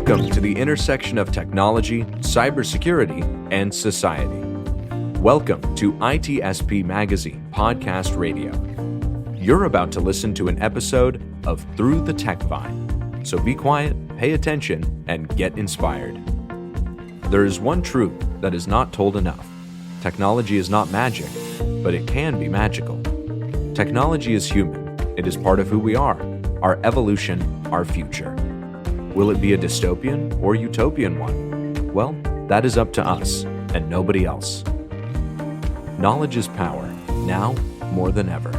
Welcome to the intersection of technology, cybersecurity, and society. Welcome to ITSP Magazine Podcast Radio. You're about to listen to an episode of Through the TechVine. So be quiet, pay attention, and get inspired. There is one truth that is not told enough. Technology is not magic, but it can be magical. Technology is human. It is part of who we are, our evolution, our future. Will it be a dystopian or utopian one? Well, that is up to us and nobody else. Knowledge is power, now more than ever.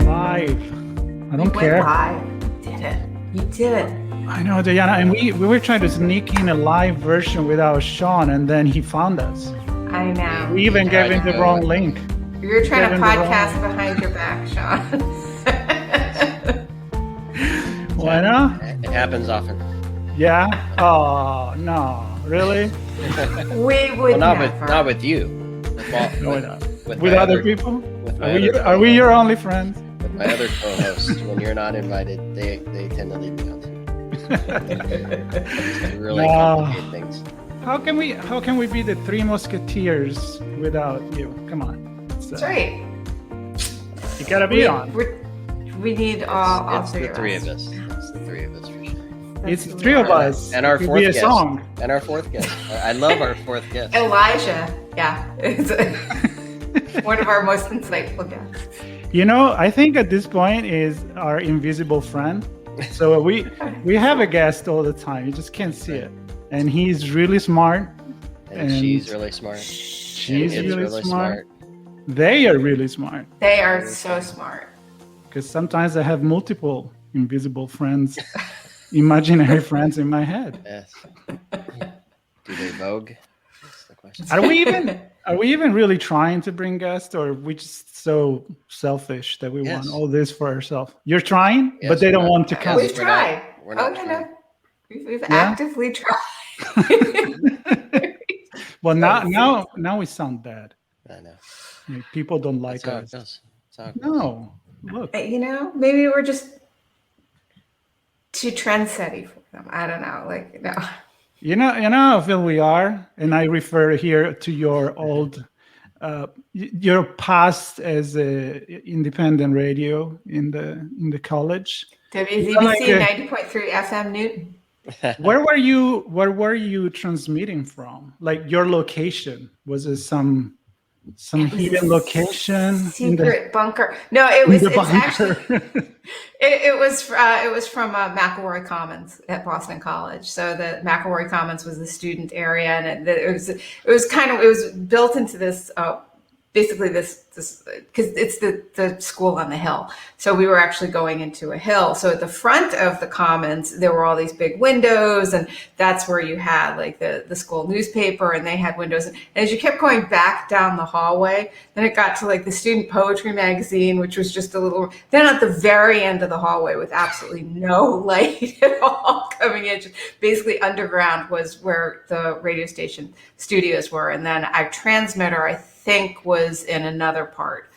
Live. I don't care. Live. Did it. You did it. I know, Diana, and we were trying to sneak in a live version without Sean, and then he found us. I know. We even gave him the wrong link. You're trying to podcast behind your back, Sean. Why not? It happens often. Yeah? Oh, no. Really? We would Well, never. not with you. With other people? Are we your only friends? With my other co-hosts, when you're not invited, they tend to leave me out too. Really complicate things. How can we be the Three Musketeers without you? Come on. That's right. You gotta be on. We need all three of us. It's the three of us for sure. It's the three of us. And our It could fourth be a guest. song. And our fourth guest. I love our fourth guest. Elijah. Yeah. It's one of our most insightful guests. You know, I think at this point is our invisible friend. So we have a guest all the time. You just can't see it. And he's really smart. And she's really smart. She's really smart. They are really smart. They are so smart. Because sometimes I have multiple invisible friends, imaginary friends in my head. Yes. Do they vogue? That's the question. Are we even really trying to bring guests, or are we just so selfish that we want all this for ourselves? You're trying, but they don't want to come. We've tried. We're not no. trying. We've actively tried. Well, now we sound bad. I know. People don't like us. That's how it goes. No, look. You know, maybe we're just too trendsetty for them. I don't know. No. You know how I feel we are, and I refer here to your old, your past as a independent radio in the college. WZBC 90.3 FM Newton. Where were you transmitting from? Like your location? Was it some hidden location? Secret bunker. No, it was. It's bunker. actually. It was from McElroy Commons at Boston College. So the McElroy Commons was the student area, and it was built into this. Basically this because it's the school on the hill. So we were actually going into a hill. So at the front of the commons, there were all these big windows, and that's where you had like the school newspaper, and they had windows. And as you kept going back down the hallway, then it got to like the student poetry magazine, which was just a little, then at the very end of the hallway with absolutely no light at all coming in, just basically underground was where the radio station studios were. And then our transmitter, I think, was in another part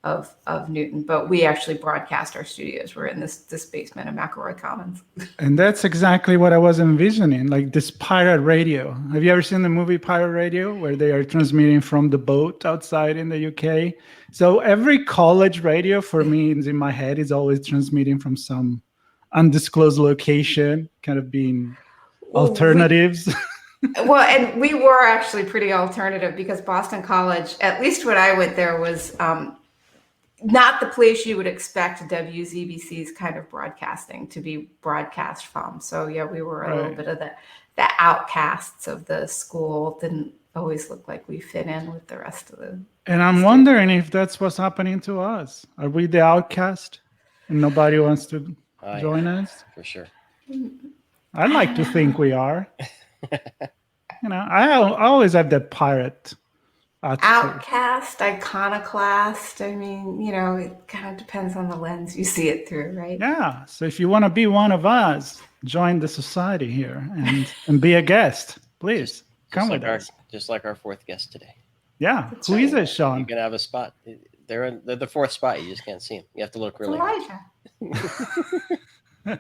of Newton, but we actually broadcast our studios. We're in this basement of McElroy Commons. And that's exactly what I was envisioning, like this pirate radio. Have you ever seen the movie Pirate Radio, where they are transmitting from the boat outside in the UK? So every college radio for me in my head is always transmitting from some undisclosed location, kind of being alternatives. Well, and we were actually pretty alternative because Boston College, at least when I went there, was not the place you would expect WZBC's kind of broadcasting to be broadcast from. So yeah, we were a little bit of the outcasts of the school. Didn't always look like we fit in with the rest of the. And I'm wondering if that's what's happening to us. Are we the outcast and nobody wants to join us? For sure. I'd like to think we are. You know, I always have that pirate attitude. Outcast, iconoclast. I mean, you know, it kind of depends on the lens you see it through, right? Yeah. So if you want to be one of us, join the society here and be a guest. Please come with us. Just like our fourth guest today. Yeah. Who is it, Sean? You can have a spot. They're the fourth spot. You just can't see them. You have to look It's really hard. Elijah.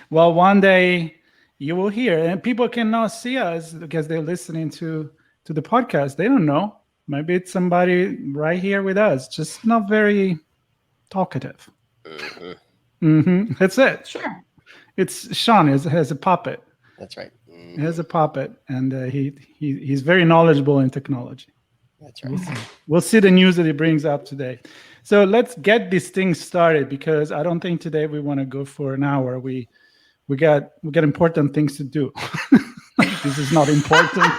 Well, one day you will hear, and people cannot see us because they're listening to the podcast. They don't know. Maybe it's somebody right here with us, just not very talkative. That's it. Sure. It's Sean has a puppet. That's right. He has a puppet, and he's very knowledgeable in technology. That's right. We'll see the news that he brings up today. So let's get this thing started, because I don't think today we want to go for an hour. We got important things to do. This is not important.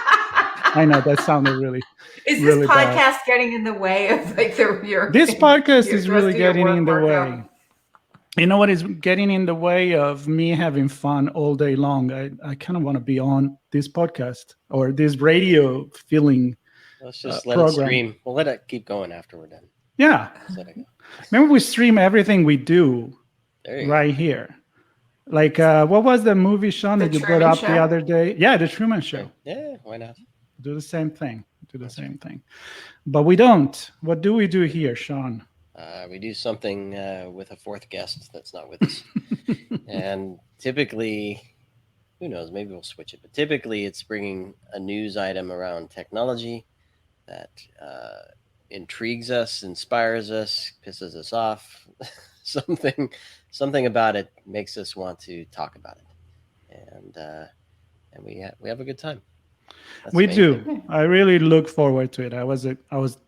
I know that sounded really. Is this really podcast bad. getting in the way of like your? This podcast your is really rest of your getting in the work way. workout? You know what is getting in the way of me having fun all day long? I kind of want to be on this podcast or this radio feeling. Let's just let program. it stream. We'll let it keep going after we're done. Yeah. Just let it go. Remember, we stream everything we do There you right here. Like, what was the movie, Sean, The that you brought Truman up Show? the other day? Yeah, The Truman Show. go. Yeah, why not? Do the same thing. But we don't. What do we do here, Sean? We do something with a fourth guest that's not with us. And typically, who knows, maybe we'll switch it. But typically it's bringing a news item around technology that intrigues us, inspires us, pisses us off. something about it makes us want to talk about it. And we have a good time. That's We the main do. thing. I really look forward to it. I was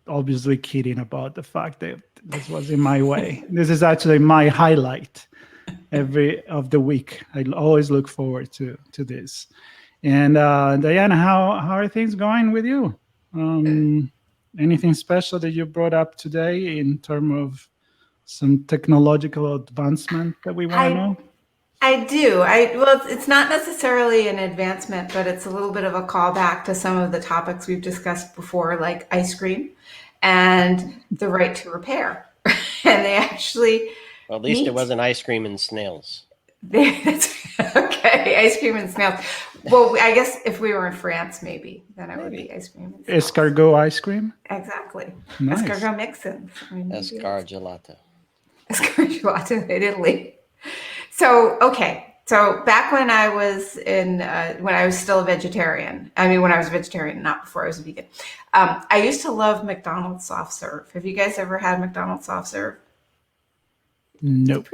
obviously kidding about the fact that this was in my way. This is actually my highlight every of the week. I always look forward to this. And Diana, how are things going with you? Anything special that you brought up today in terms of some technological advancement that we want to know? I do. Well, it's not necessarily an advancement, but it's a little bit of a callback to some of the topics we've discussed before, like ice cream and the right to repair. And they actually. Well, at least meet. it wasn't ice cream and snails. Okay, ice cream and snails. Well, I guess if we were in France, maybe then it would be ice cream and snails. Escargot ice cream? Exactly. Nice. Escargot mixins. Escar gelato. Escargot gelato in Italy. So back when I was when I was still a vegetarian, when I was a vegetarian, not before I was a vegan, I used to love McDonald's soft serve. Have you guys ever had McDonald's soft serve? Nope.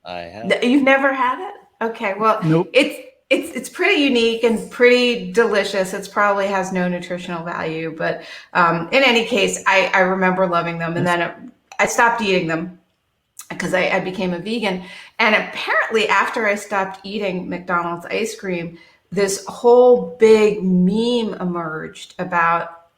I have. You've never had it? Okay, well, Nope. It's pretty unique and pretty delicious. It probably has no nutritional value, but in any case, I remember loving them, and then I stopped eating them because I became a vegan. And apparently after I stopped eating McDonald's ice cream, this whole big meme emerged about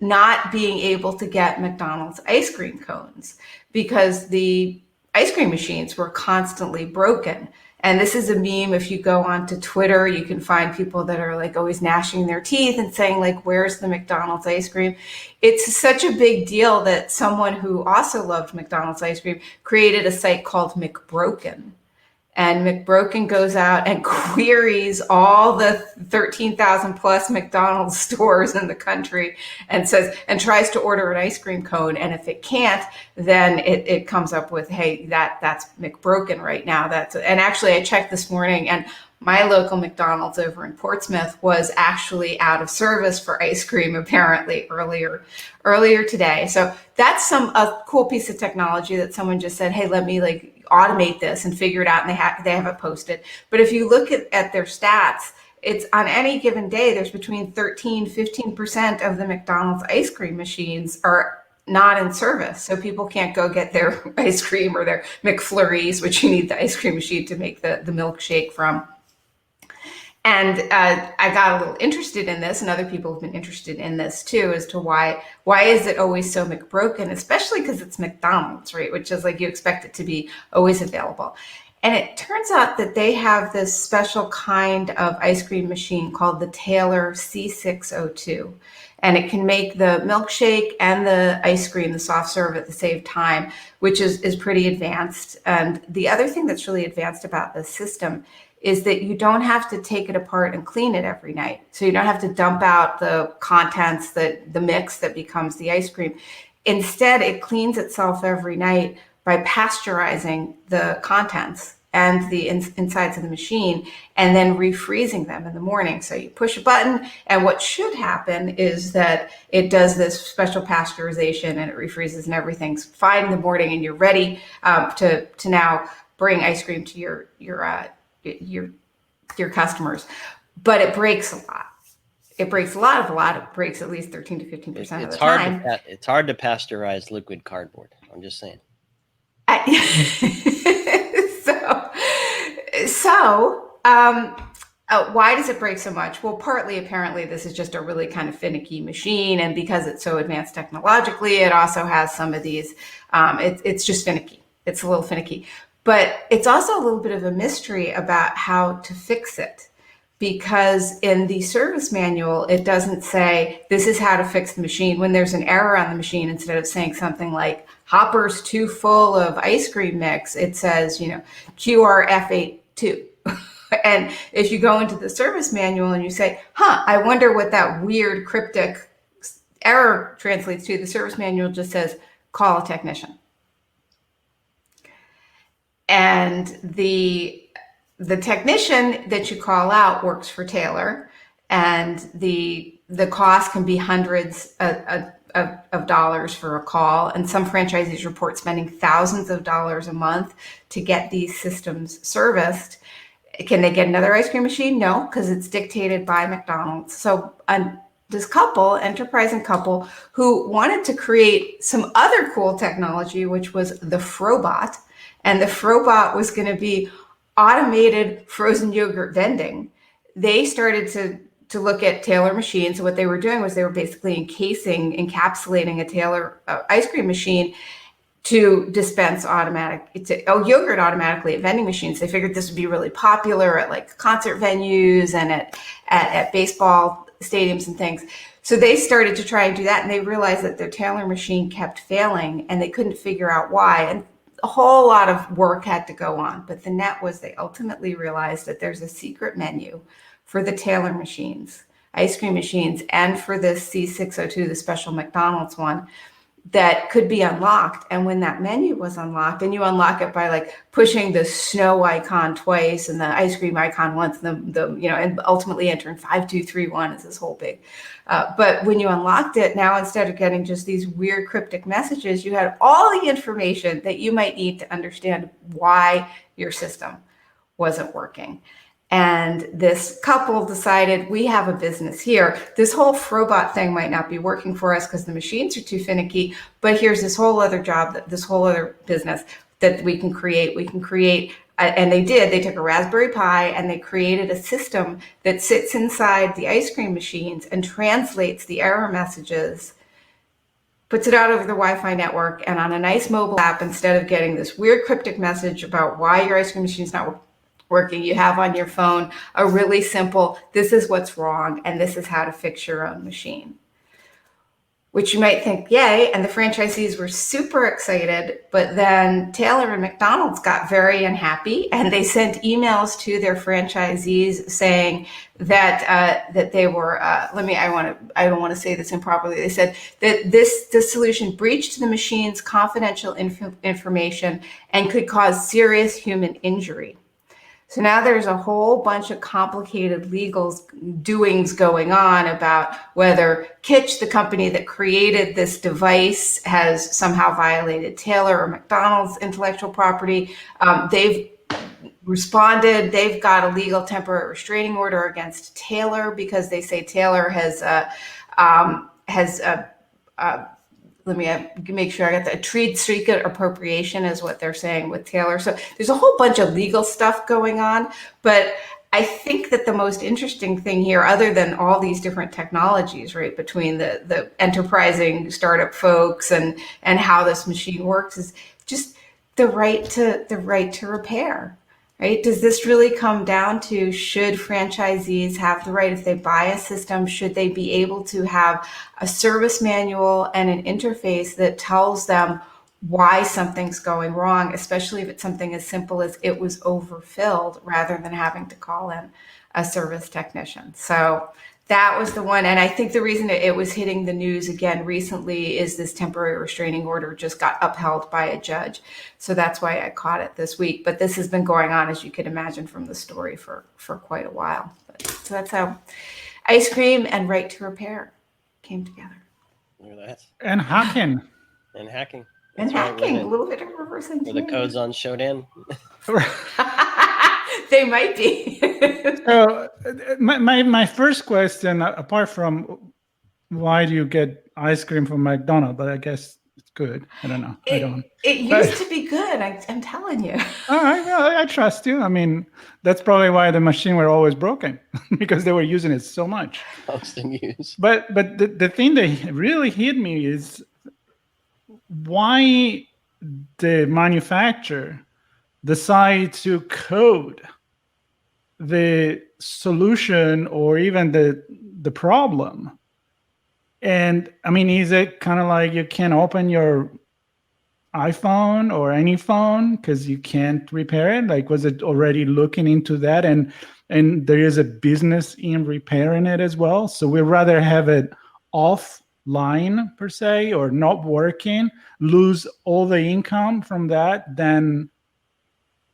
not being able to get McDonald's ice cream cones because the ice cream machines were constantly broken. And this is a meme. If you go onto Twitter, you can find people that are like always gnashing their teeth and saying like, where's the McDonald's ice cream? It's such a big deal that someone who also loved McDonald's ice cream created a site called McBroken. And McBroken goes out and queries all the 13,000 plus McDonald's stores in the country and tries to order an ice cream cone. And if it can't, then it comes up with, hey, that's McBroken right now. And actually I checked this morning and my local McDonald's over in Portsmouth was actually out of service for ice cream apparently earlier today. So that's a cool piece of technology that someone just said, hey, let me automate this and figure it out, and they have it posted. But if you look at their stats, it's on any given day, there's between 15% of the McDonald's ice cream machines are not in service. So people can't go get their ice cream or their McFlurries, which you need the ice cream machine to make the milkshake from. And I got a little interested in this, and other people have been interested in this too, as to why is it always so McBroken, especially because it's McDonald's, right? Which is like you expect it to be always available. And it turns out that they have this special kind of ice cream machine called the Taylor C602. And it can make the milkshake and the ice cream, the soft serve at the same time, which is pretty advanced. And the other thing that's really advanced about this system is that you don't have to take it apart and clean it every night. So you don't have to dump out the contents, the mix that becomes the ice cream. Instead, it cleans itself every night by pasteurizing the contents and the insides of the machine, and then refreezing them in the morning. So you push a button, and what should happen is that it does this special pasteurization, and it refreezes, and everything's fine in the morning, and you're ready to now bring ice cream to your customers. But it breaks a lot. It breaks a lot. It breaks at least 13 to 15% of the time. It's hard to pasteurize liquid cardboard. I'm just saying. Why does it break so much? Well, partly, apparently, this is just a really kind of finicky machine. And because it's so advanced technologically, it also has some of these, it's just finicky. It's a little finicky. But it's also a little bit of a mystery about how to fix it. Because in the service manual, it doesn't say, this is how to fix the machine. When there's an error on the machine, instead of saying something like, hopper's too full of ice cream mix, it says, QRF82. And if you go into the service manual and you say, I wonder what that weird cryptic error translates to, the service manual just says, call a technician. And the technician that you call out works for Taylor, and the cost can be hundreds of dollars for a call. And some franchisees report spending thousands of dollars a month to get these systems serviced. Can they get another ice cream machine? No, because it's dictated by McDonald's. So this enterprising couple, who wanted to create some other cool technology, which was the Frobot. And the Frobot was going to be automated frozen yogurt vending. They started to look at Taylor machines. So what they were doing was they were basically encapsulating a Taylor ice cream machine to dispense yogurt automatically at vending machines. They figured this would be really popular at like concert venues and at baseball stadiums and things. So they started to try and do that, and they realized that their Taylor machine kept failing, and they couldn't figure out why. And a whole lot of work had to go on. But the net was they ultimately realized that there's a secret menu for the Taylor machines, ice cream machines, and for this C602, the special McDonald's one, that could be unlocked. And when that menu was unlocked, and you unlock it by like pushing the snow icon twice and the ice cream icon once, and ultimately entering 5231 is this whole big. But when you unlocked it, now instead of getting just these weird cryptic messages, you had all the information that you might need to understand why your system wasn't working. And this couple decided, we have a business here. This whole Frobot thing might not be working for us because the machines are too finicky, but here's this whole other job, this whole other business that we can create. And they did. They took a Raspberry Pi and they created a system that sits inside the ice cream machines and translates the error messages, puts it out over the Wi-Fi network, and on a nice mobile app, instead of getting this weird cryptic message about why your ice cream machine is not working, you have on your phone a really simple, this is what's wrong, and this is how to fix your own machine. Which you might think, yay, and the franchisees were super excited, but then Taylor and McDonald's got very unhappy, and they sent emails to their franchisees saying that they were, I don't want to say this improperly, they said that this solution breached the machine's confidential information and could cause serious human injury. So now there's a whole bunch of complicated legal doings going on about whether Kitsch, the company that created this device, has somehow violated Taylor or McDonald's intellectual property. They've responded. They've got a legal temporary restraining order against Taylor because they say Taylor let me make sure I got that. Trade secret appropriation is what they're saying with Taylor. So there's a whole bunch of legal stuff going on. But I think that the most interesting thing here, other than all these different technologies, right, between the enterprising startup folks and how this machine works, is just the right to repair. Right? Does this really come down to, should franchisees have the right, if they buy a system, should they be able to have a service manual and an interface that tells them why something's going wrong, especially if it's something as simple as it was overfilled, rather than having to call in a service technician? So That was the one. And I think the reason it was hitting the news again recently is this temporary restraining order just got upheld by a judge. So that's why I caught it this week. But this has been going on, as you can imagine from the story, for quite a while. So that's how ice cream and right to repair came together. Look at that. And hacking. And hacking. And That's right, hacking, a little bit of reverse Were engineering. the codes on Shodan? They might be. So my first question, apart from why do you get ice cream from McDonald's, but I guess it's good. I don't know. It used to be good. I'm telling you. All right, well, I trust you. I mean, that's probably why the machine were always broken because they were using it so much. Constant use. But the thing that really hit me is why the manufacturer decide to code the solution or even the problem. And I mean, is it kind of like you can't open your iPhone or any phone because you can't repair it? Like, was it already looking into that? And there is a business in repairing it as well. So we'd rather have it offline per se or not working, lose all the income from that than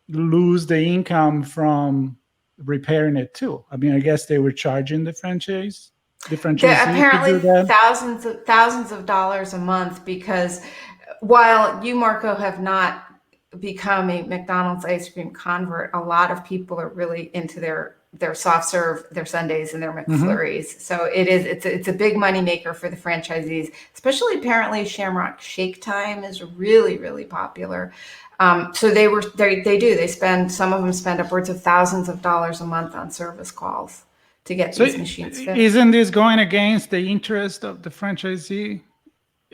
lose the income from repairing it too. I mean, I guess they were charging the franchisee Apparently to do that. thousands of dollars a month, because while you, Marco, have not become a McDonald's ice cream convert, a lot of people are really into their soft serve, their sundaes and their McFlurries. So it's a big money maker for the franchisees, especially apparently Shamrock Shake Time is really, really popular. So some of them spend upwards of thousands of dollars a month on service calls to get these machines fixed. Isn't this going against the interest of the franchisee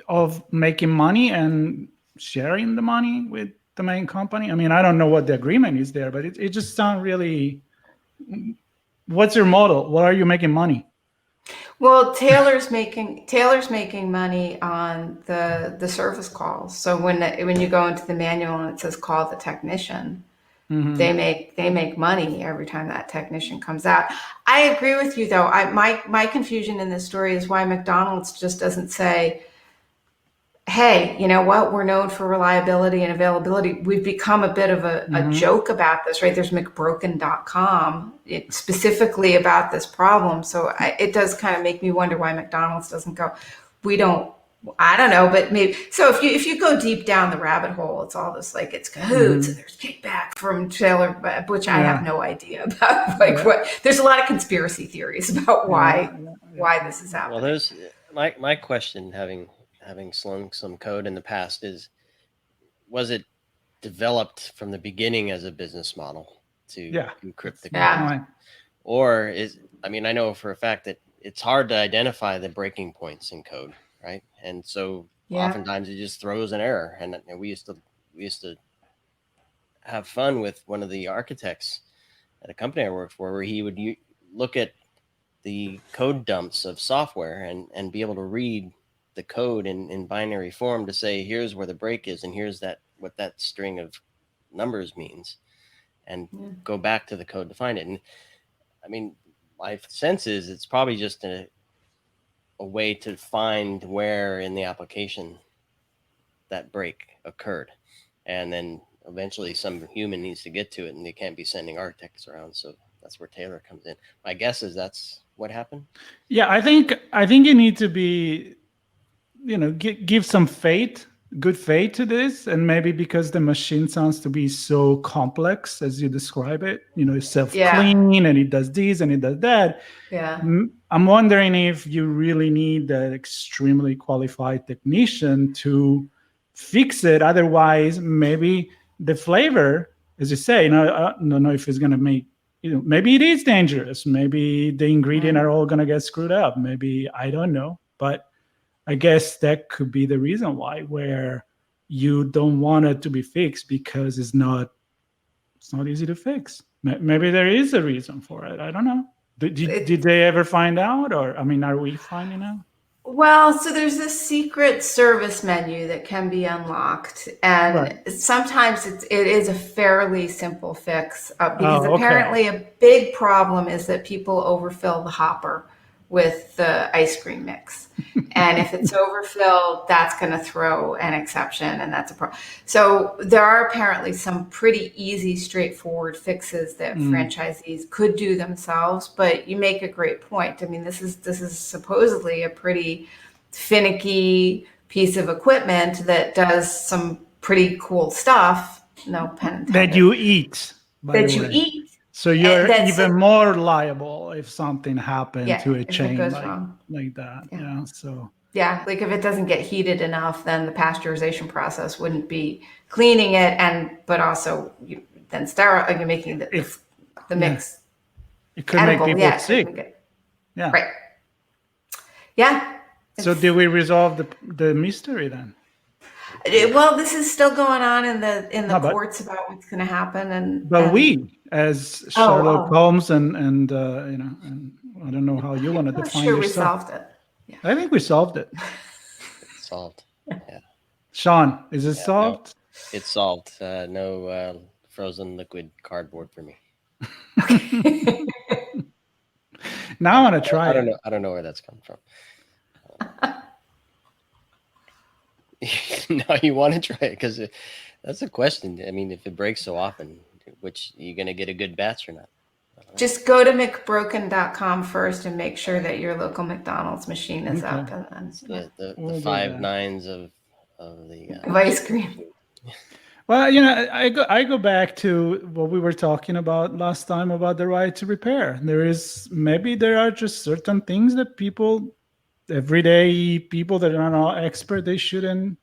of making money and sharing the money with the main company? I mean, I don't know what the agreement is there, but it just sounds really. What's your model? What are you making money? Well, Taylor's making money on the service calls. So when you go into the manual and it says call the technician, they make money every time that technician comes out. I agree with you though. My confusion in this story is why McDonald's just doesn't say, hey, you know what? We're known for reliability and availability. We've become a bit of a joke about this, right? There's McBroken.com specifically about this problem. So it does kind of make me wonder why McDonald's doesn't go, I don't know, but maybe. So if you go deep down the rabbit hole, it's all this like it's cahoots and there's kickback from Taylor, which I have no idea about. What? There's a lot of conspiracy theories about why this is happening. Well, there's my question, having slung some code in the past, was it developed from the beginning as a business model to encrypt the code? Yeah. Or I know for a fact that it's hard to identify the breaking points in code, right? And so oftentimes it just throws an error. And we used to have fun with one of the architects at a company I worked for, where he would look at the code dumps of software and be able to read the code in binary form to say, here's where the break is, and here's what that string of numbers means, and go back to the code to find it. And I mean, my sense is it's probably just a way to find where in the application that break occurred. And then eventually some human needs to get to it, and they can't be sending architects around. So that's where Taylor comes in. My guess is that's what happened. Yeah, I think you need to be, give some good faith to this. And maybe because the machine sounds to be so complex as you describe it, it's self-clean and it does this and it does that. Yeah. I'm wondering if you really need an extremely qualified technician to fix it. Otherwise, maybe the flavor, as you say, I don't know if it's going to make, maybe it is dangerous. Maybe the ingredients are all going to get screwed up. Maybe, I don't know. But I guess that could be the reason why, where you don't want it to be fixed because it's not easy to fix. Maybe there is a reason for it. I don't know. Did they ever find out? Or, are we finding out? Well, so there's this secret service menu that can be unlocked, and sometimes it is a fairly simple fix because apparently a big problem is that people overfill the hopper with the ice cream mix. And if it's overfilled, that's going to throw an exception, and that's a problem. So there are apparently some pretty easy, straightforward fixes that franchisees could do themselves. But you make a great point. I mean, this is supposedly a pretty finicky piece of equipment that does some pretty cool stuff. No pun intended. That you eat, by That the you way. eat. So you're That's even more liable if something happened to a if it chain goes wrong. like that. Yeah. So Yeah, like if it doesn't get heated enough, then the pasteurization process wouldn't be cleaning it, but also then sterile. You're making the mix it could edible. make people sick. Yeah. Right. Yeah. So did we resolve the mystery then? Well, this is still going on in the but- courts about what's going to happen, But we, as Sherlock Holmes, and and I don't know how you want to I'm define sure we yourself. solved it. Yeah. I think we solved it. It's solved. Yeah. Sean, is it solved? No, it's solved. No frozen liquid cardboard for me. Now I want to try. I don't know where that's coming from. Now you want to try it because that's a question. I mean, if it breaks so often, which you're going to get a good batch or not? Just go to mcbroken.com first and make sure that your local McDonald's machine is up. And then, the 5 nines of the of ice cream. Well, I go back to what we were talking about last time about the right to repair. There are just certain things that everyday people that are not expert, they shouldn't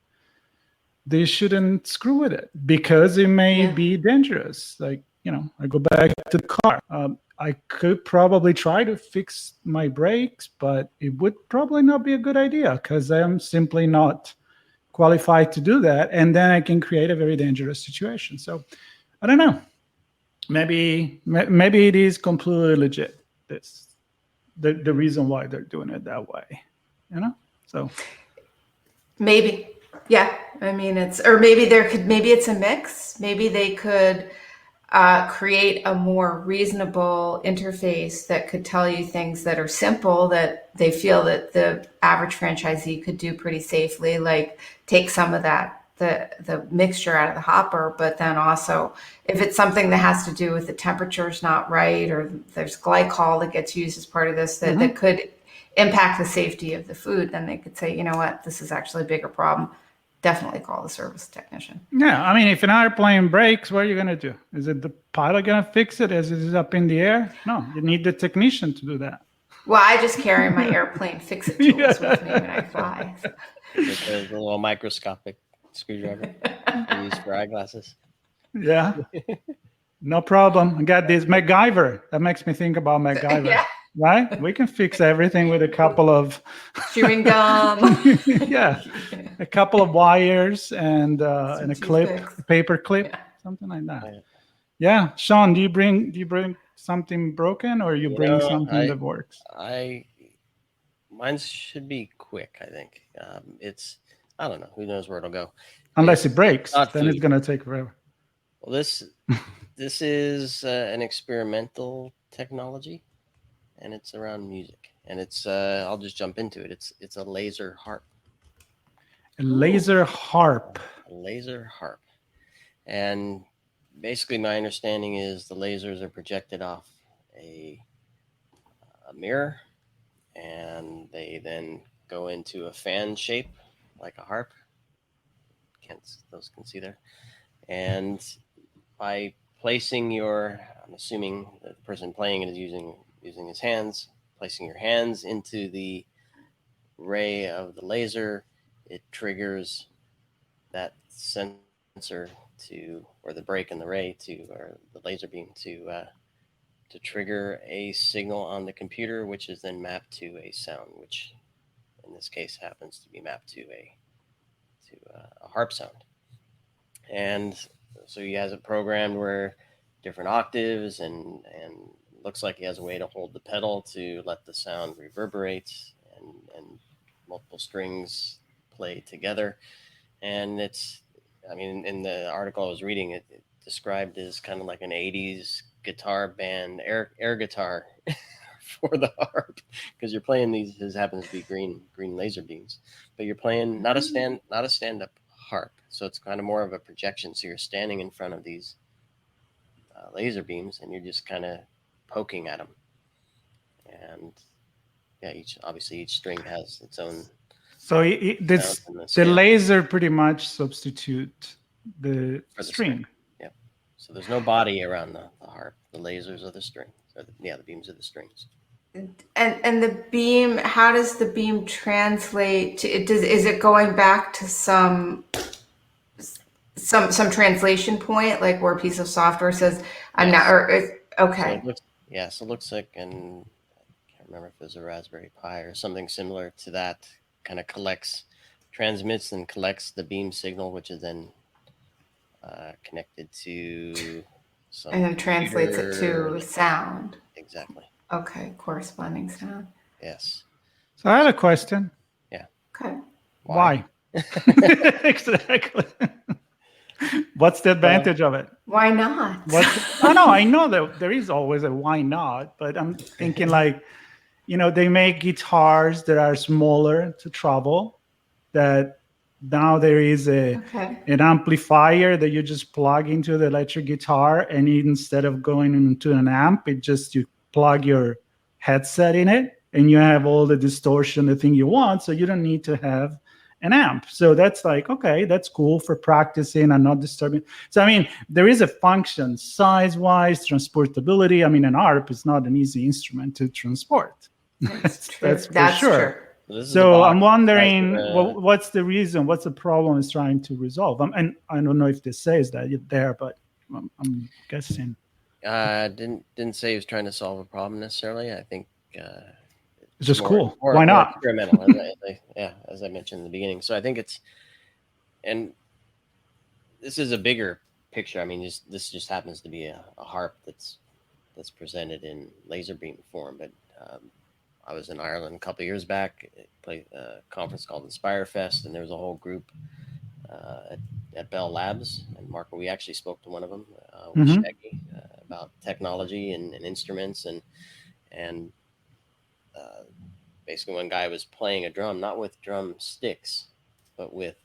screw with it because it may be dangerous. Like, I go back to the car. I could probably try to fix my brakes, but it would probably not be a good idea because I'm simply not qualified to do that. And then I can create a very dangerous situation. So I don't know. Maybe it is completely legit. The reason why they're doing it that way, so maybe, yeah. I mean, maybe it's a mix. Maybe they could create a more reasonable interface that could tell you things that are simple that they feel that the average franchisee could do pretty safely, like take some of the mixture out of the hopper, but then also if it's something that has to do with the temperature's not right or there's glycol that gets used as part of this that could impact the safety of the food, then they could say, you know what, this is actually a bigger problem. Definitely call the service technician. Yeah, I mean, if an airplane breaks, what are you going to do? Is it the pilot going to fix it as it is up in the air? No, you need the technician to do that. Well, I just carry my airplane fix-it tools with me when I fly. With a little microscopic screwdriver I use for eyeglasses. Yeah, no problem. I got this MacGyver. That makes me think about MacGyver. Yeah. Right? We can fix everything with a couple of chewing gum. a couple of wires and a paper clip, something like that. Yeah. Sean, do you bring something broken or you bring something that works? Mine should be quick. I think I don't know. Who knows where it'll go? Unless it breaks, then it's gonna take forever. Well, this is an experimental technology. And it's around music, and it's I'll just jump into it. It's a laser harp. A laser harp. A laser harp. And basically my understanding is the lasers are projected off a mirror, and they then go into a fan shape like a harp. Those can see there. And by placing I'm assuming the person playing it is using his hands, placing your hands into the ray of the laser, it triggers that sensor or the break in the ray or the laser beam to trigger a signal on the computer, which is then mapped to a sound, which in this case happens to be mapped to a harp sound. And so he has it programmed where different octaves and looks like he has a way to hold the pedal to let the sound reverberate and multiple strings play together. And in the article I was reading, it described as kind of like an 80s guitar band, air guitar for the harp because you're playing these. This happens to be green laser beams, but you're playing not a stand up harp. So it's kind of more of a projection. So you're standing in front of these laser beams, and you're just kind of poking at them. And yeah, each string has its own. So the laser pretty much substitute the string. Yeah. So there's no body around the harp. The lasers are the string. The beams are the strings. And the beam, how does the beam translate to it? Is it going back to some translation point, like where a piece of software says I'm not, or okay. So it looks like, and I can't remember if it was a Raspberry Pi or something similar to that, kind of transmits and collects the beam signal, which is then connected to some and then translates it computer. to sound. Exactly. Okay, corresponding sound. Yes. So I have a question. Yeah. Okay. Why? Exactly. What's the advantage of it? Why not? I know that there is always a why not, but I'm thinking like, they make guitars that are smaller to travel, that now there is an amplifier that you just plug into the electric guitar, and instead of going into an amp, you plug your headset in it, and you have all the distortion, the thing you want, so you don't need to have an amp. So that's like, okay, that's cool for practicing and not disturbing. So, I mean, there is a function size-wise, transportability. I mean, an harp is not an easy instrument to transport. That's for sure. True. So I'm wondering, what's the reason? What's the problem it's trying to resolve? And I don't know if this says that there, but I'm guessing. Didn't say he was trying to solve a problem necessarily. I think it's just cool. Why not? Experimental, as I mentioned in the beginning. So I think and this is a bigger picture. I mean, this just happens to be a harp that's presented in laser beam form. But I was in Ireland a couple of years back, played a conference called Inspire Fest, and there was a whole group at Bell Labs. And Marco, we actually spoke to one of them, with Shaggy, about technology and instruments and basically one guy was playing a drum, not with drum sticks, but with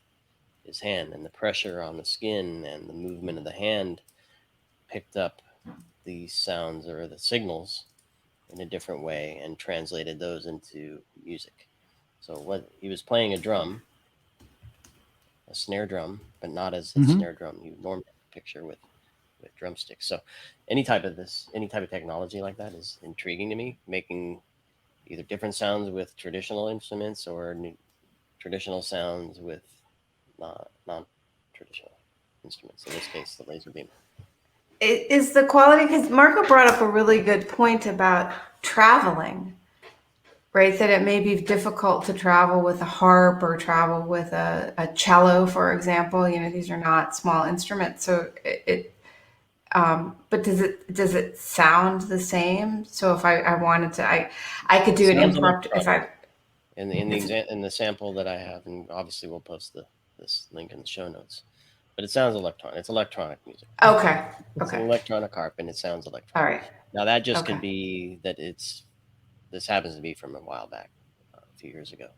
his hand, and the pressure on the skin and the movement of the hand picked up these sounds or the signals in a different way and translated those into music. So what he was playing a snare drum, but not as a snare drum you normally picture with drumsticks. So any type of technology like that is intriguing to me, making either different sounds with traditional instruments or traditional sounds with non-traditional instruments. In this case, the laser beam. Is the quality, because Marco brought up a really good point about traveling, right? That it may be difficult to travel with a harp or travel with a cello, for example. These are not small instruments. So but does it sound the same? So if I wanted to, I could do an impromptu if I. In the sample that I have, and obviously we'll post this link in the show notes. But it sounds electronic. It's electronic music. Okay. It's an electronic harp, and it sounds electronic. All right. Now that just could be that this happens to be from a while back, a few years ago.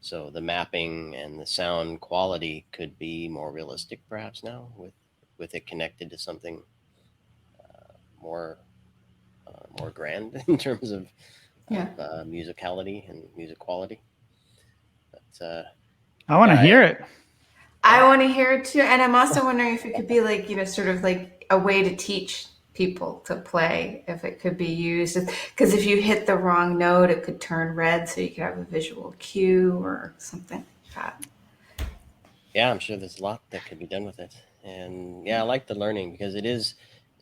So the mapping and the sound quality could be more realistic, perhaps now, with it connected to something more grand in terms of musicality and music quality. But I want to hear it. I want to hear it too, and I'm also wondering if it could be like sort of like a way to teach people to play. If it could be used, because if you hit the wrong note, it could turn red, so you could have a visual cue or something like that. Yeah, I'm sure there's a lot that could be done with it, and I like the learning because it is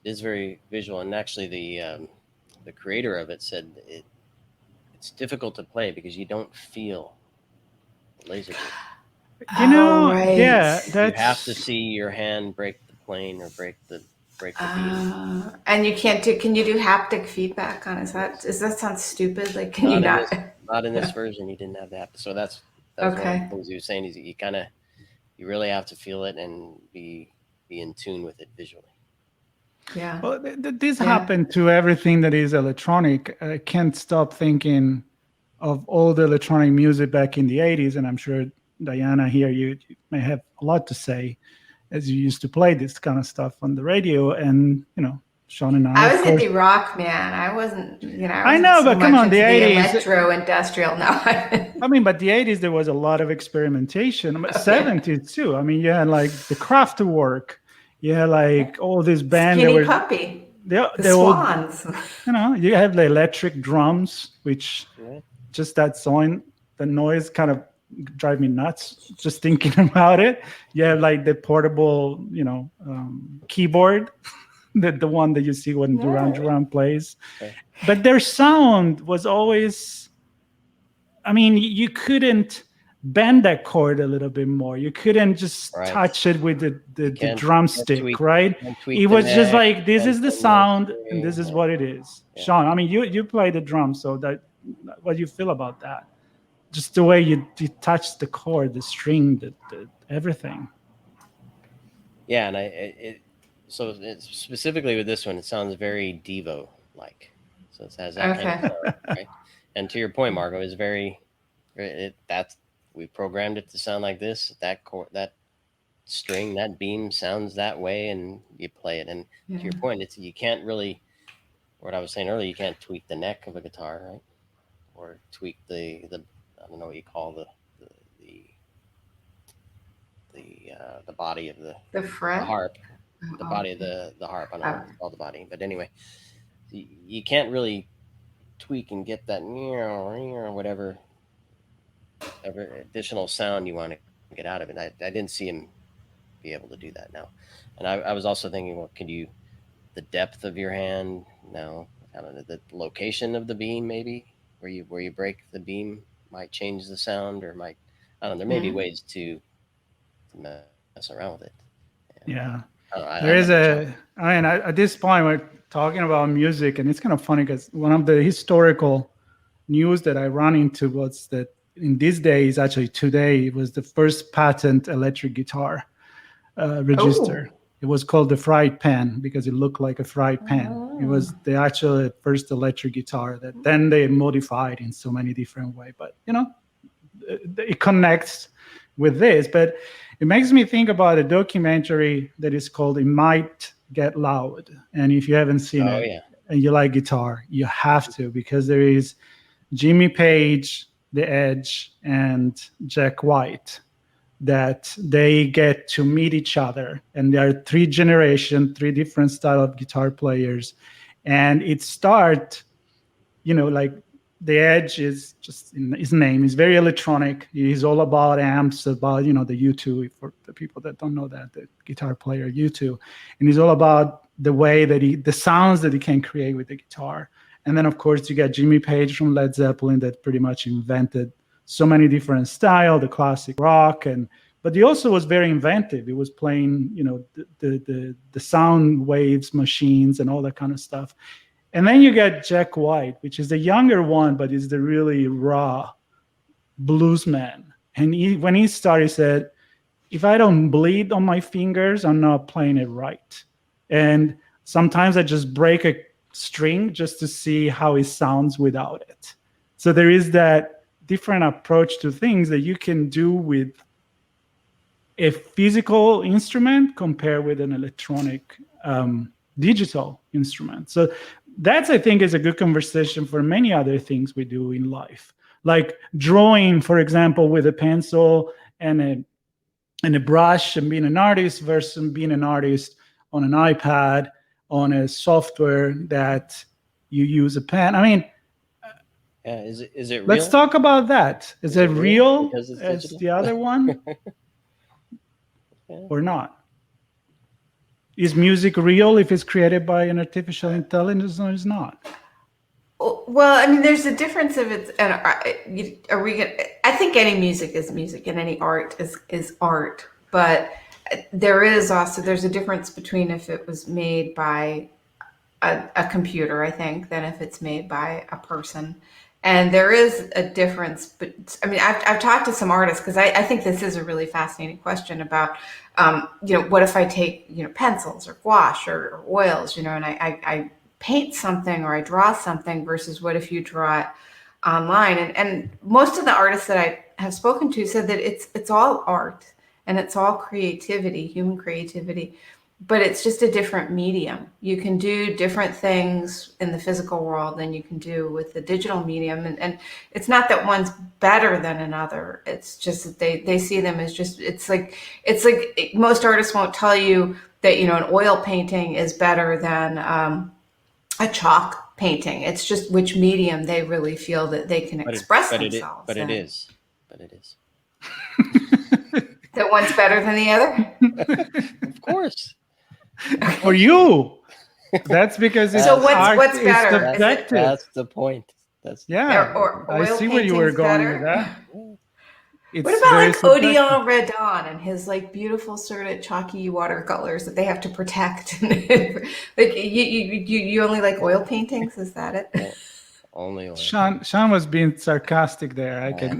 very visual. And actually, the creator of it said it's difficult to play because you don't feel the laser beam. Right. You have to see your hand break the plane or break the beam. And you can't do. Can you do haptic feedback on? Does that sound stupid? Like, can you not? Not in this version. You didn't have that. So that's one of the things he was saying is you really have to feel it and be in tune with it visually. Yeah. Well, this Yeah. happened to everything that is electronic. I can't stop thinking of all the electronic music back in the 80s, and I'm sure Diana here, you may have a lot to say, as you used to play this kind of stuff on the radio. And Sean and I, I of was course. indie rock, man. I wasn't, I I wasn't know, so but come much on, the into the 80s. electro industrial. No. I mean, but the 80s, there was a lot of experimentation. Oh, 70s too. I mean, you had like the Kraftwerk, you had like all this band that Skinny were Puppy, the they all, Swans. you have the electric drums, which Yeah. just that song, the noise kind of drive me nuts just thinking about it. You have like the portable, keyboard, the one that you see when Duran Yeah. Duran plays. Okay. But their sound was always, I mean, you couldn't bend that chord a little bit more. You couldn't just Right. touch it with the Can't drumstick, tweak- right? can't tweak It the was just neck, like, this can't is the bend sound string, and this is yeah. what it is. Yeah. Sean, I mean, you play the drums, so what do you feel about that? Just the way you touch the chord, the string, the everything. Yeah, and so specifically with this one, it sounds very Devo like. So it has that kind of sound, right? And to your point, Margo, is very we programmed it to sound like this. That string, that beam sounds that way, and you play it. And to your point, you can't really. What I was saying earlier, you can't tweak the neck of a guitar, right? Or tweak the I don't know what you call the body of the fret? harp, the body of the harp. I don't know what it's called, the body, but anyway, you can't really tweak and get that whatever additional sound you want to get out of it. I didn't see him be able to do that now, and I was also thinking, well, the depth of your hand now, I don't know, the location of the beam maybe where you break the beam might change the sound, or might, I don't know, there may be ways to mess around with it. Yeah. There is at this point, we're talking about music, and it's kind of funny because one of the historical news that I run into was that in these days, actually today, it was the first patent electric guitar registered. Oh. It was called the fried pan because it looked like a fried pan. Oh. It was the actual first electric guitar that then they modified in so many different ways. But, it connects with this. But it makes me think about a documentary that is called It Might Get Loud. And if you haven't seen it and you like guitar, you have to, because there is Jimmy Page, The Edge, and Jack White, that they get to meet each other. And there are three different style of guitar players. And it starts, like The Edge is just, his name is very electronic. He's all about amps, about, the U2, for the people that don't know that, the guitar player U2. And he's all about the way that the sounds that he can create with the guitar. And then, of course, you got Jimmy Page from Led Zeppelin that pretty much invented so many different styles, the classic rock, but he also was very inventive. He was playing, the sound waves machines and all that kind of stuff. And then you got Jack White, which is the younger one, but is the really raw bluesman. And when he started, he said, if I don't bleed on my fingers, I'm not playing it right. And sometimes I just break a string just to see how it sounds without it. So there is that different approach to things that you can do with a physical instrument compared with an electronic digital instrument. So that's, I think, is a good conversation for many other things we do in life, like drawing, for example, with a pencil and a brush, and being an artist versus being an artist on an iPad, on a software that you use a pen. I mean, yeah, is it real? Let's talk about that. Is it real as the other one or not? Is music real if it's created by an artificial intelligence, or is not? Well, I mean, there's a difference if it's are we gonna, I think any music is music and any art is art, but there's a difference between if it was made by a computer, I think, than if it's made by a person. And there is a difference, but I mean, I've talked to some artists because I think this is a really fascinating question about, what if I take, pencils or gouache or oils, and I paint something or I draw something versus what if you draw it online? And most of the artists that I have spoken to said that it's all art and it's all creativity, human creativity, but it's just a different medium. You can do different things in the physical world than you can do with the digital medium. And it's not that one's better than another. It's just that they see them as just, it's like most artists won't tell you that, an oil painting is better than a chalk painting. It's just which medium they really feel that they can express themselves. But it is. That one's better than the other? Of course. For you, that's because it's So art what's is better? subjective. That's the point. Or I oil see where you were painting's going better? with that. It's What about very like subjective. Odilon Redon and his like beautiful sort of chalky watercolors that they have to protect? Like you only like oil paintings? Is that it? Yeah, only oil. Sean was being sarcastic there. I can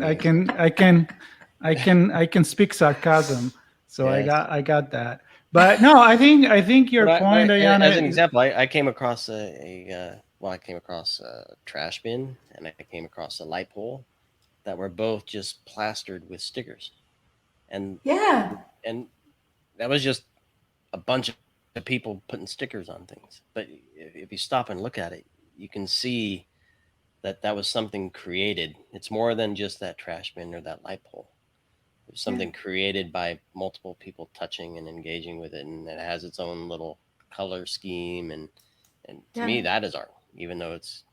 speak sarcasm, so Yes. I got that. But no, I think your point, Diana. As an example, I came across I came across a trash bin and I came across a light pole that were both just plastered with stickers, and Yeah. and that was just a bunch of people putting stickers on things. But if you stop and look at it, you can see that was something created. It's more than just that trash bin or that light pole. It's something created by multiple people touching and engaging with it, and it has its own little color scheme. And to me, that is art, even though it's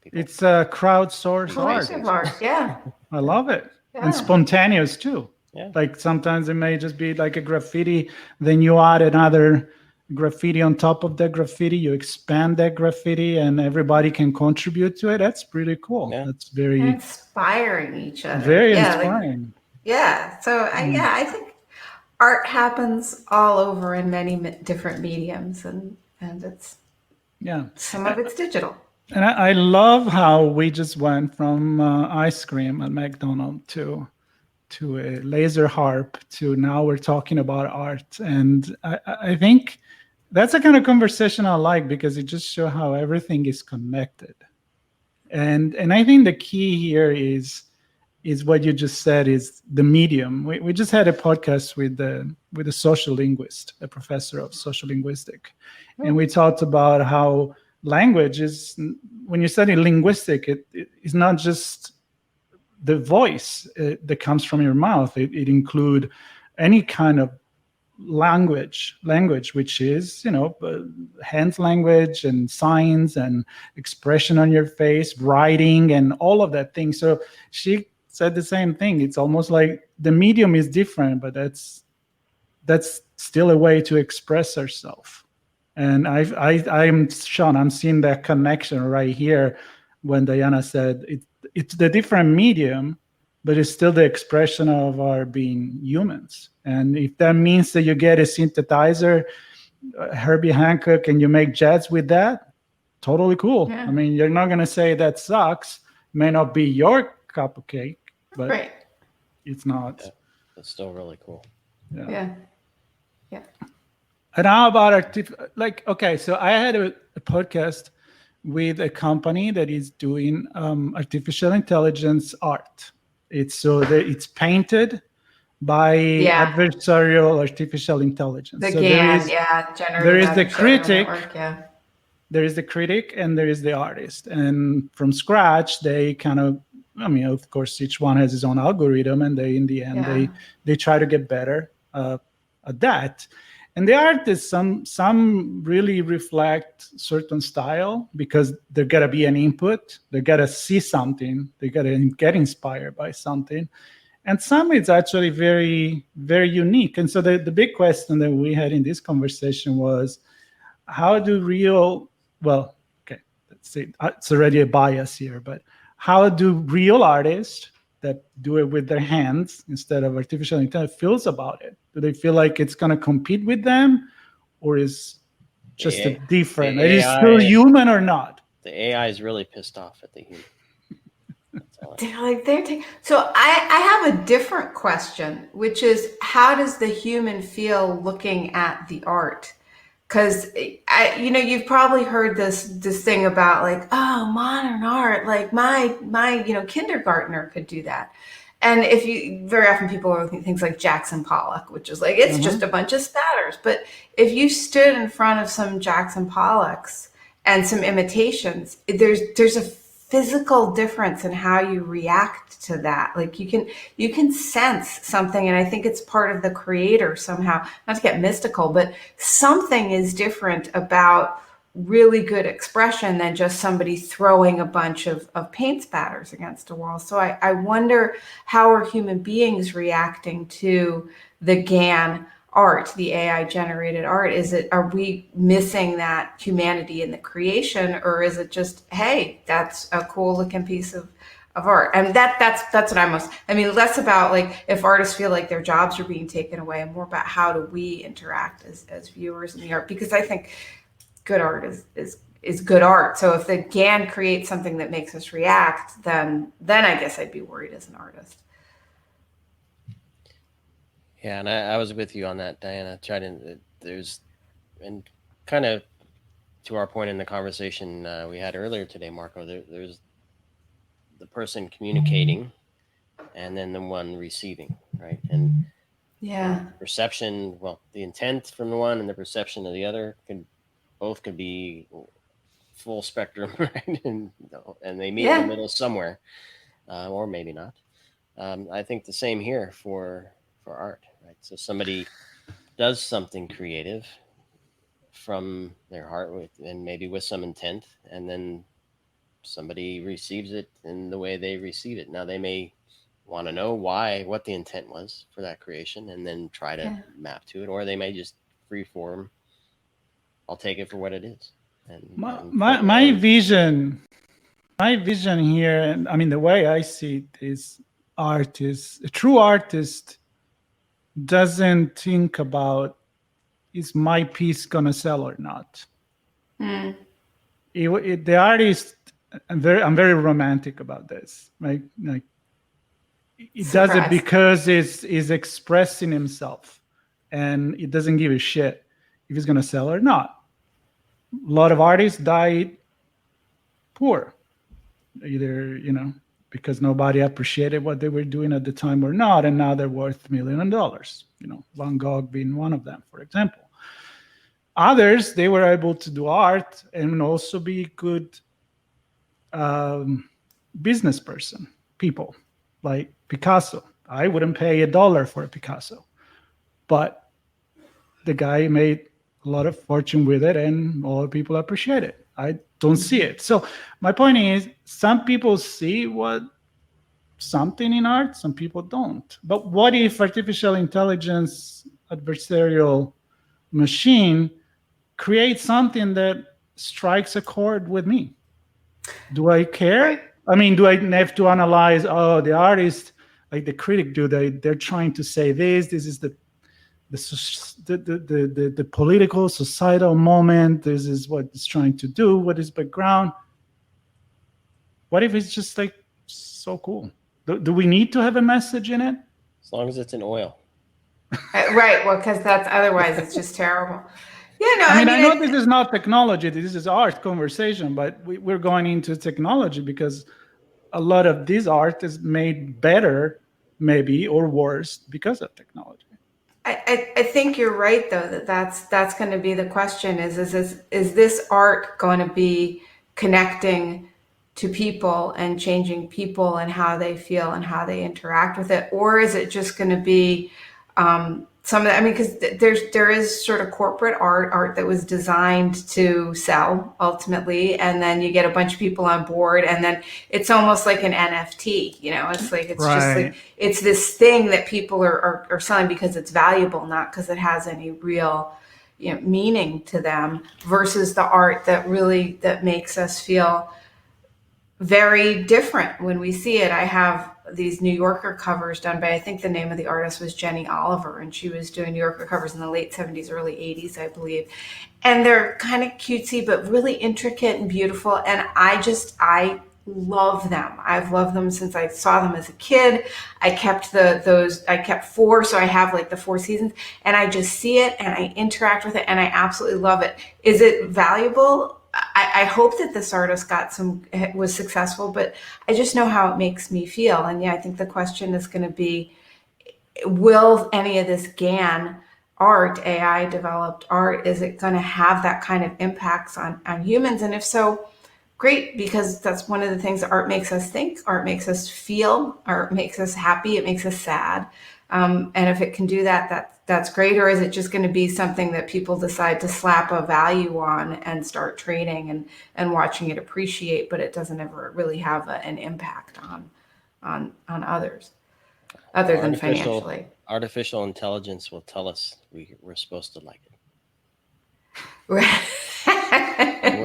people. It's a crowdsourced Collective art. art. Yeah. I love it, Yeah. and spontaneous too. Yeah. Like sometimes it may just be like a graffiti, then you add another graffiti on top of the graffiti, you expand that graffiti, and everybody can contribute to it. That's pretty cool. Yeah. That's very Inspiring each other. very Yeah, inspiring. So I think art happens all over in many different mediums, and it's some of it's digital. And I love how we just went from ice cream at McDonald's to a laser harp to now we're talking about art. And I think that's the kind of conversation I like because it just shows how everything is connected. And I think the key here is what you just said is the medium. We just had a podcast with a social linguist, a professor of social linguistics. And we talked about how language is, when you study linguistic, it is not just the voice that comes from your mouth. It include any kind of language, which is, hands language and signs and expression on your face, writing and all of that thing. So she said the same thing. It's almost like the medium is different, but that's still a way to express ourselves. And I'm Sean, I'm seeing that connection right here when Diana said it's the different medium, but it's still the expression of our being humans. And if that means that you get a synthesizer, Herbie Hancock, and you make jazz with that, totally cool. Yeah. I mean, you're not going to say that sucks. It may not be your cup of cake, but Right. it's not. Yeah, it's still really cool. Yeah. And how about so I had a podcast with a company that is doing artificial intelligence art. It's painted by adversarial artificial intelligence. The so GAN, there generative is the adversarial critic. network, There is the critic and there is the artist. And from scratch, they kind of, of course, each one has his own algorithm, and they, in the end, they try to get better at that. And the artists, some really reflect certain style because there gotta be an input. They gotta see something. They gotta get inspired by something. And some it's actually very, very unique. And so the big question that we had in this conversation was, how do let's say it's already a bias here, but how do real artists that do it with their hands instead of artificial intelligence feels about it? Do they feel like it's going to compete with them, or is just a different? Is it still human or not? the AI is really pissed off at the human. So I have a different question, which is, how does the human feel looking at the art? Because you've probably heard this thing about like, oh, modern art, like my kindergartner could do that. And very often people are looking at things like Jackson Pollock, which is like, it's just a bunch of spatters. But if you stood in front of some Jackson Pollocks and some imitations, there's a physical difference in how you react to that. Like you can sense something, and I think it's part of the creator somehow, not to get mystical, but something is different about really good expression than just somebody throwing a bunch of paint spatters against a wall. So I wonder, how are human beings reacting to the GAN art, the AI generated art? Are we missing that humanity in the creation, or is it just, hey, that's a cool looking piece of art? And that's what less about like if artists feel like their jobs are being taken away, and more about how do we interact as viewers in the art? Because I think good art is good art. So if the GAN creates something that makes us react, then I guess I'd be worried as an artist. Yeah, and I was with you on that, Diana. And kind of to our point in the conversation we had earlier today, Marco, there's the person communicating and then the one receiving, right? And perception, well, the intent from the one and the perception of the other could be full spectrum, right? And they meet in the middle somewhere, or maybe not. I think the same here for art, right? So somebody does something creative from their heart and maybe with some intent, and then somebody receives it in the way they receive it. Now they may want to know what the intent was for that creation, and then try to map to it, or they may just free form. I'll take it for what it is. And my vision here, and I mean the way I see it is, a true artist doesn't think about, is my piece gonna sell or not. The artist, I'm very romantic about this, right? Like it does it because he's expressing himself, and it doesn't give a shit if he's gonna sell or not. A lot of artists died poor, either because nobody appreciated what they were doing at the time or not, and now they're worth $1 million. Van Gogh being one of them, for example. Others, they were able to do art and also be good business people, like Picasso. I wouldn't pay $1 for a Picasso, but the guy made a lot of fortune with it, and all people appreciate it. I don't see it. So my point is, some people see something in art, some people don't. But what if artificial intelligence, adversarial machine, creates something that strikes a chord with me? Do I care? I mean, do I have to analyze, the artist, like the critic do, they're trying to say this is the political, societal moment, this is what it's trying to do, what is background? What if it's just like so cool? Do we need to have a message in it? As long as it's in oil. Right, well, because otherwise it's just terrible. Yeah, no, I know this is not technology, this is art conversation, but we're going into technology because a lot of this art is made better, maybe, or worse because of technology. I think you're right, though, that's going to be the question: is this art going to be connecting to people and changing people and how they feel and how they interact with it, or is it just going to be some of that? I mean, because there is sort of corporate art that was designed to sell ultimately, and then you get a bunch of people on board, and then it's almost like an NFT. It's like it's just like it's this thing that people are selling because it's valuable, not because it has any real meaning to them, versus the art that makes us feel very different when we see it. I have these New Yorker covers done by, I think the name of the artist was Jenny Oliver, and she was doing New Yorker covers in the late 70s, early 80s, I believe. And they're kind of cutesy, but really intricate and beautiful. And I love them. I've loved them since I saw them as a kid. I kept I kept 4, so I have like the 4 seasons, and I just see it and I interact with it and I absolutely love it. Is it valuable? I hope that this artist was successful, but I just know how it makes me feel. And yeah, I think the question is going to be, will any of this GAN art, AI developed art, is it going to have that kind of impacts on humans? And if so, great, because that's one of the things that art makes us think, art makes us feel, art makes us happy, it makes us sad. And if it can do that, that's great. Or is it just going to be something that people decide to slap a value on and start trading and watching it appreciate, but it doesn't ever really have an impact on others other than financially? Artificial intelligence will tell us we're supposed to like it.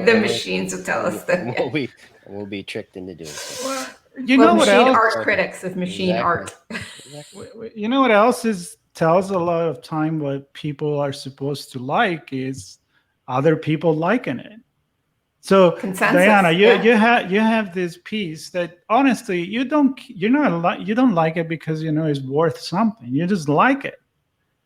The machines will tell us that. We'll be tricked into doing so. You know what machine else? art critics of machine art. Exactly. You know what else tells a lot of time what people are supposed to like is other people liking it. So Consensus, Diana, yeah. you have this piece that honestly you don't like it because you know it's worth something. You just like it.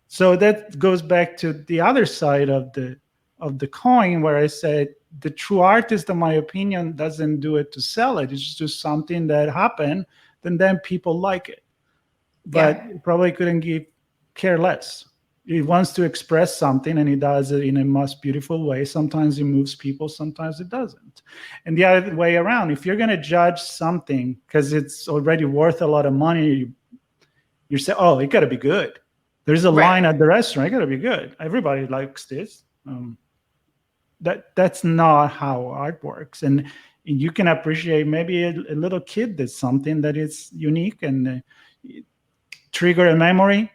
So that goes back to the other side of the coin, where I said the true artist, in my opinion, doesn't do it to sell it. It's just something that happened, and then people like it. But Yeah. probably couldn't care less. He wants to express something, and he does it in a most beautiful way. Sometimes it moves people, sometimes it doesn't. And the other way around, if you're going to judge something because it's already worth a lot of money, you say, "Oh, it got to be good." There's a line at the restaurant. It got to be good. Everybody likes this. That's not how art works. And you can appreciate maybe a little kid did something that is unique and trigger a memory,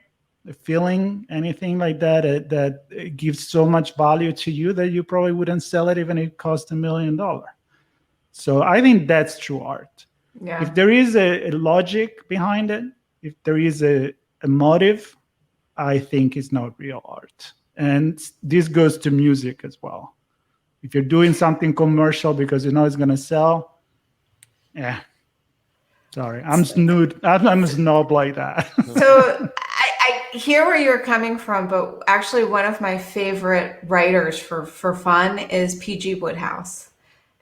a feeling, anything like that that gives so much value to you that you probably wouldn't sell it even if it cost $1 million. So I think that's true art. Yeah. If there is a logic behind it, if there is a motive, I think it's not real art. And this goes to music as well. If you're doing something commercial because you know it's going to sell, yeah. Sorry, I'm a snob like that. So I hear where you're coming from, but actually one of my favorite writers for fun is P.G. Wodehouse.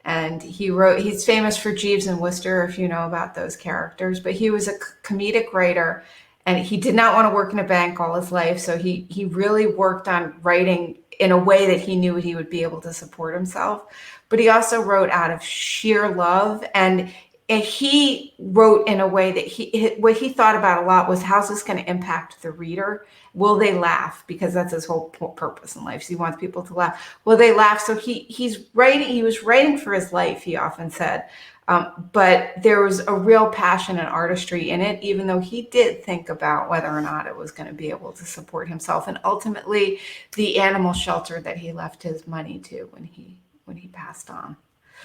And he's famous for Jeeves and Wooster, if you know about those characters, but he was a comedic writer, and he did not want to work in a bank all his life. So he really worked on writing in a way that he knew he would be able to support himself. But he also wrote out of sheer love, and he wrote in a way that what he thought about a lot was, how's this going to impact the reader? Will they laugh? Because that's his whole purpose in life. So he wants people to laugh. Will they laugh? So he was writing for his life, he often said. But there was a real passion and artistry in it, even though he did think about whether or not it was going to be able to support himself. And ultimately, the animal shelter that he left his money to when he passed on.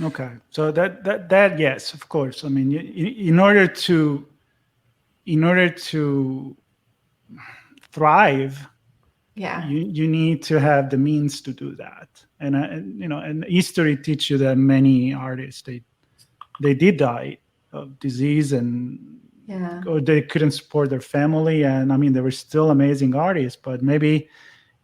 Okay, so that yes, of course. I mean, in order to thrive, yeah, you need to have the means to do that. And history teaches you that many artists they did die of disease or they couldn't support their family, and I mean they were still amazing artists, but maybe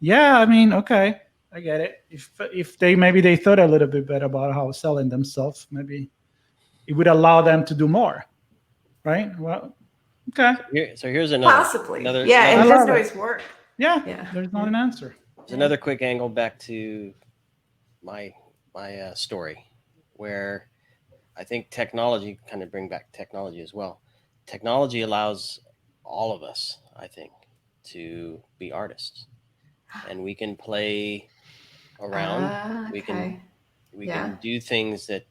okay. I get it. If they thought a little bit better about how selling themselves, maybe it would allow them to do more, right? Well, okay. So here's another. Possibly. Another, and it doesn't always work. Yeah. There's not an answer. There's another quick angle back to my story, where I think technology, kind of bring back technology as well. Technology allows all of us, I think, to be artists, and we can play around. Okay. We can do things that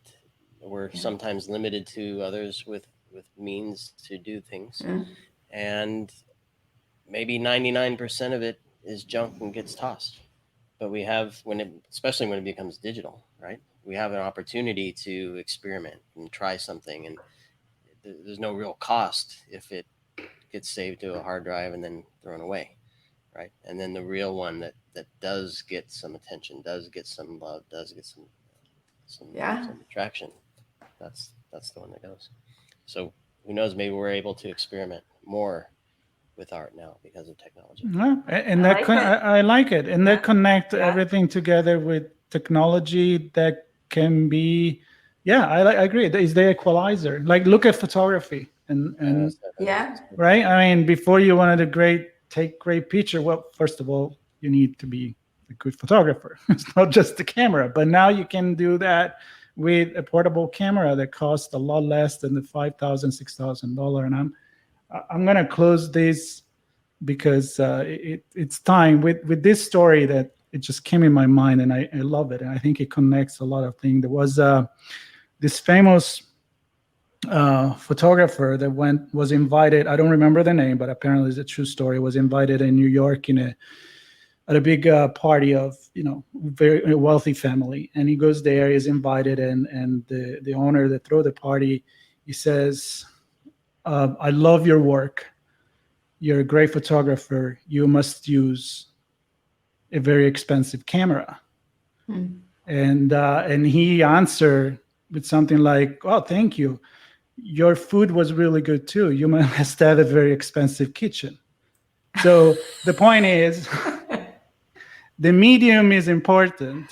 we're sometimes limited to others with means to do things. And maybe 99% of it is junk and gets tossed. But we have, especially when it becomes digital, right? We have an opportunity to experiment and try something. And there's no real cost if it gets saved to a hard drive and then thrown away, right? And then the real one that does get some attention, does get some love, does get some attraction, that's the one that goes. So who knows, maybe we're able to experiment more with art now because of technology. Yeah, and I like it. And that connect everything together with technology that can be, I agree. That is the equalizer. Like, look at photography and right. I mean, before you wanted to take great picture, well, first of all, you need to be a good photographer. It's not just the camera, but now you can do that with a portable camera that costs a lot less than the $5,000, $6,000. And I'm gonna close this because it's time with this story that it just came in my mind, and I love it, and I think it connects a lot of things. There was this famous photographer that was invited. I don't remember the name, but apparently it's a true story. Was invited in New York at a big party of very wealthy family, and he goes there. He's invited, and the owner that threw the party, he says, "I love your work. You're a great photographer. You must use a very expensive camera." And he answered with something like, "Oh, thank you. Your food was really good too. You must have a very expensive kitchen." So the point is, the medium is important,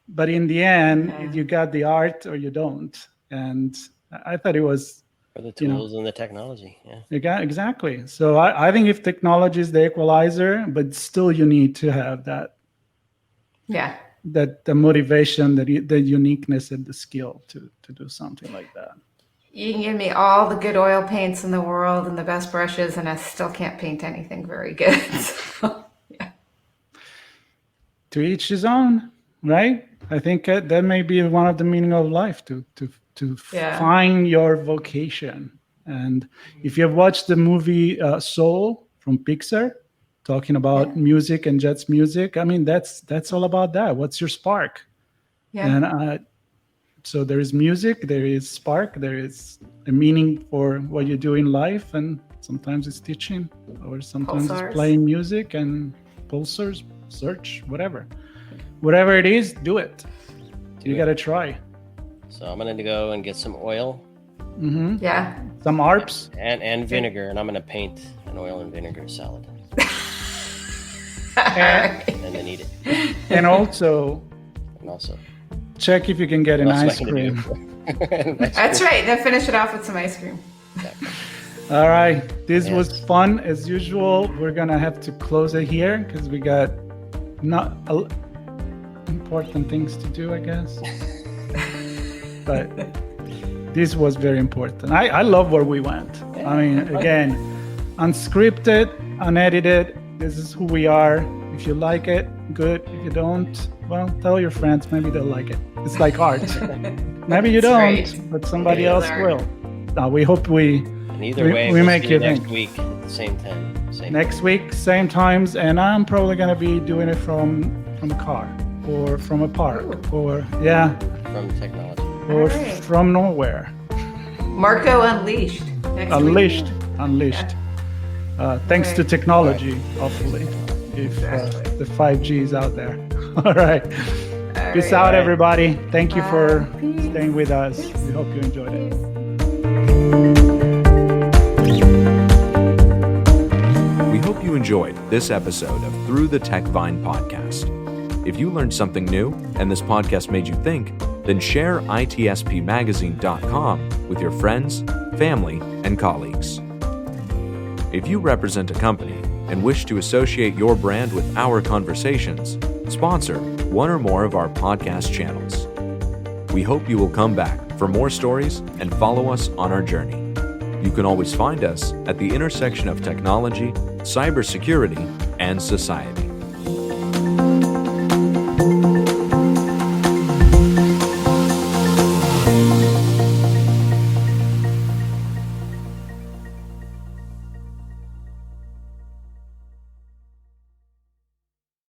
but in the end, you got the art or you don't. And I thought it was for the tools and the technology. Exactly. So I think if technology is the equalizer, but still you need to have that. That the motivation, the uniqueness, and the skill to do something like that. You can give me all the good oil paints in the world and the best brushes, and I still can't paint anything very good. So, to each his own, right? I think that may be one of the meaning of life, to find your vocation. And if you have watched the movie Soul from Pixar, talking about music and Jet's music, I mean, that's all about that. What's your spark? And so there is music, there is spark, there is a meaning for what you do in life, and sometimes it's teaching, or sometimes it's playing music and pulsars, search, whatever it is, do it. You got to try. So I'm gonna go and get some oil. Some harps and vinegar, and I'm gonna paint an oil and vinegar salad. And then eat it. And also check if you can get an ice cream. That's right. Then finish it off with some ice cream. Exactly. All right. This was fun as usual. We're going to have to close it here because we got not important things to do, I guess. But this was very important. I love where we went. I mean, again, unscripted, unedited. This is who we are. If you like it, good. If you don't, well, tell your friends. Maybe they'll like it. It's like art. Maybe you don't, but somebody else will. We hope we make you next think. Week at the same time. Next week, same times, and I'm probably gonna be doing it from a car or from a park or from technology or from nowhere. Marco Unleashed. Unleashed. Thanks to technology, hopefully, if the 5G is out there. All right. Peace out, everybody. Thank you for staying with us. We hope you enjoyed it. We hope you enjoyed this episode of Through the TechVine podcast. If you learned something new and this podcast made you think, then share itspmagazine.com with your friends, family, and colleagues. If you represent a company and wish to associate your brand with our conversations, sponsor one or more of our podcast channels. We hope you will come back for more stories and follow us on our journey. You can always find us at the intersection of technology, cybersecurity, and society.